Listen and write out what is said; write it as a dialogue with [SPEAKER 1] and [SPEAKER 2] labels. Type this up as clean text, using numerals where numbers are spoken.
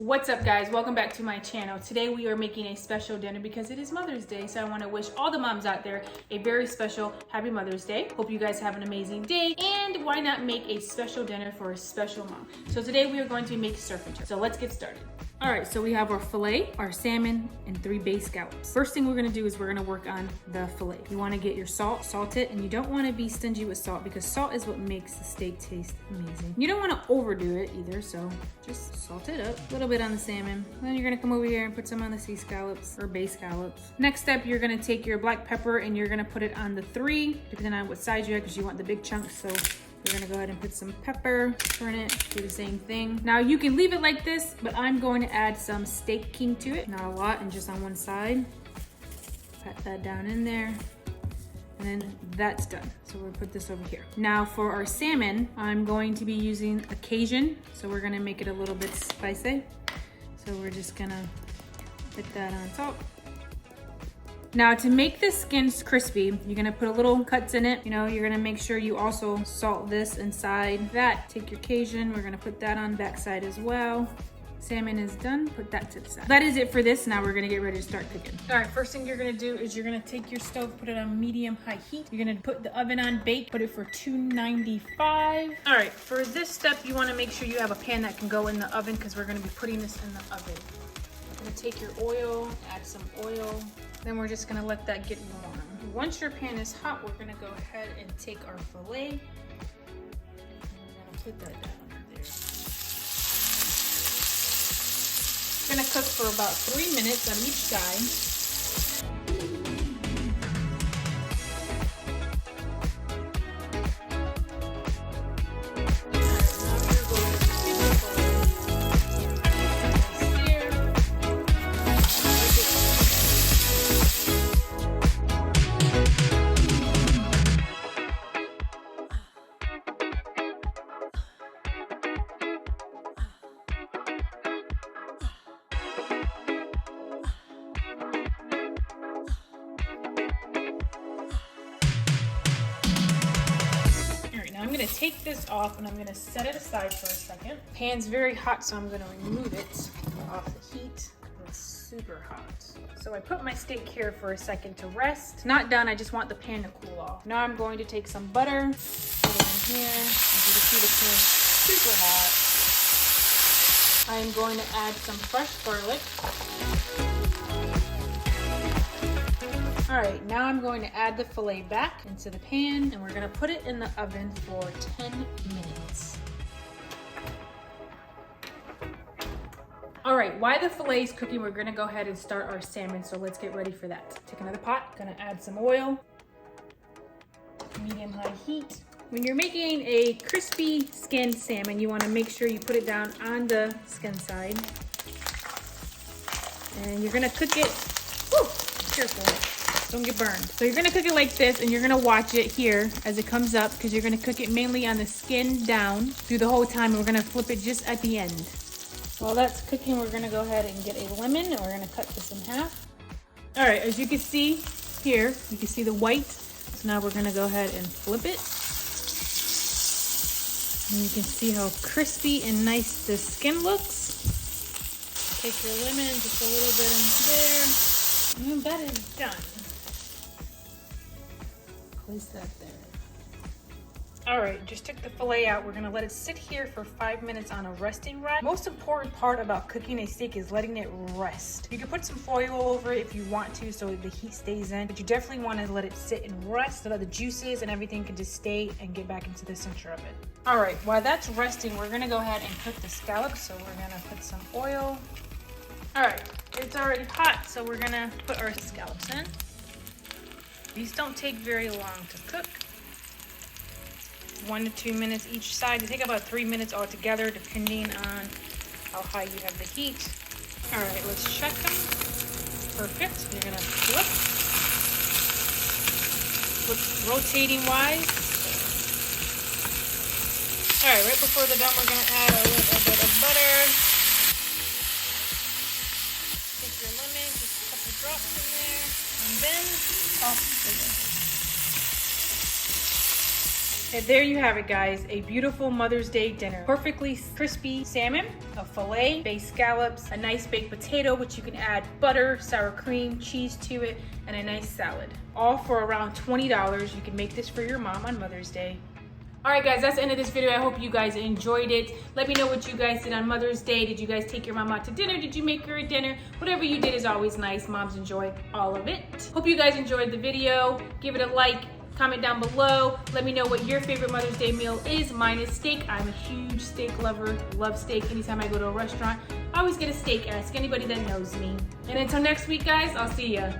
[SPEAKER 1] What's up guys, welcome back to my channel. Today we are making a special dinner because it is Mother's Day, so I want to wish all the moms out there a very special happy Mother's Day. Hope you guys have an amazing day, and why not make a special dinner for a special mom. So today we are going to make surf and turf, so let's get started. Alright, so we have our filet, our salmon, and 3 bay scallops. First thing we're going to do is we're going to work on the filet. You want to get your salt it, and you don't want to be stingy with salt because salt is what makes the steak taste amazing. You don't want to overdo it either, so just salt it up. A little bit on the salmon. Then you're going to come over here and put some on the sea scallops or bay scallops. Next step, you're going to take your black pepper and you're going to put it on the 3, depending on what size you have because you want the big chunks. So we're gonna go ahead and put some pepper, turn it, do the same thing. Now you can leave it like this, but I'm going to add some steak king to it. Not a lot, and just on one side. Pat that down in there. And then that's done. So we'll put this over here. Now for our salmon, I'm going to be using a Cajun. So we're gonna make it a little bit spicy. So we're just gonna put that on top. Now to make the skins crispy, you're gonna put a little cuts in it. You know, you're gonna make sure you also salt this inside that. Take your Cajun, we're gonna put that on backside as well. Salmon is done, put that to the side. That is it for this. Now we're gonna get ready to start cooking. All right, first thing you're gonna do is you're gonna take your stove, put it on medium-high heat. You're gonna put the oven on bake, put it for 295. All right, for this step, you wanna make sure you have a pan that can go in the oven because we're gonna be putting this in the oven. You're gonna take your oil, add some oil. Then we're just gonna let that get warm. Once your pan is hot, we're gonna go ahead and take our filet. And we're gonna put that down there. It's gonna cook for about 3 minutes on each side. I'm gonna take this off and I'm gonna set it aside for a second. Pan's very hot, so I'm gonna remove it off the heat. It's super hot. So I put my steak here for a second to rest. Not done, I just want the pan to cool off. Now I'm going to take some butter, put it in here. As you can see, the pan's super hot. I am going to add some fresh garlic. All right, now I'm going to add the filet back into the pan and we're gonna put it in the oven for 10 minutes. All right, while the filet is cooking, we're gonna go ahead and start our salmon, so let's get ready for that. Take another pot, gonna add some oil, medium-high heat. When you're making a crispy skinned salmon, you wanna make sure you put it down on the skin side. And you're gonna cook it, whew, careful. Don't get burned. So you're gonna cook it like this and you're gonna watch it here as it comes up because you're gonna cook it mainly on the skin down through the whole time. We're gonna flip it just at the end. While that's cooking, we're gonna go ahead and get a lemon and we're gonna cut this in half. All right, as you can see here, you can see the white. So now we're gonna go ahead and flip it. And you can see how crispy and nice the skin looks. Take your lemon, just a little bit in there. And that is done. Place that there. All right, just took the filet out. We're gonna let it sit here for 5 minutes on a resting rack. Most important part about cooking a steak is letting it rest. You can put some foil over it if you want to so the heat stays in, but you definitely want to let it sit and rest so that the juices and everything can just stay and get back into the center of it. All right, while that's resting, we're gonna go ahead and cook the scallops. So we're gonna put some oil. All right, it's already hot, so we're gonna put our scallops in. These don't take very long to cook. 1 to 2 minutes each side. They take about 3 minutes altogether, depending on how high you have the heat. All right, let's check them. Perfect. You're gonna flip. Flip rotating wise. All right, right before they're done, we're gonna add a little bit of butter. Take your lemon, just a couple drops in there, and then off the spigot. And there you have it, guys. A beautiful Mother's Day dinner. Perfectly crispy salmon, a filet, baked scallops, a nice baked potato, which you can add butter, sour cream, cheese to it, and a nice salad. All for around $20. You can make this for your mom on Mother's Day. All right, guys, that's the end of this video. I hope you guys enjoyed it. Let me know what you guys did on Mother's Day. Did you guys take your mom out to dinner? Did you make her a dinner? Whatever you did is always nice. Moms enjoy all of it. Hope you guys enjoyed the video. Give it a like. Comment down below. Let me know what your favorite Mother's Day meal is. Mine is steak. I'm a huge steak lover. Love steak. Anytime I go to a restaurant, I always get a steak. Ask anybody that knows me. And until next week, guys, I'll see ya.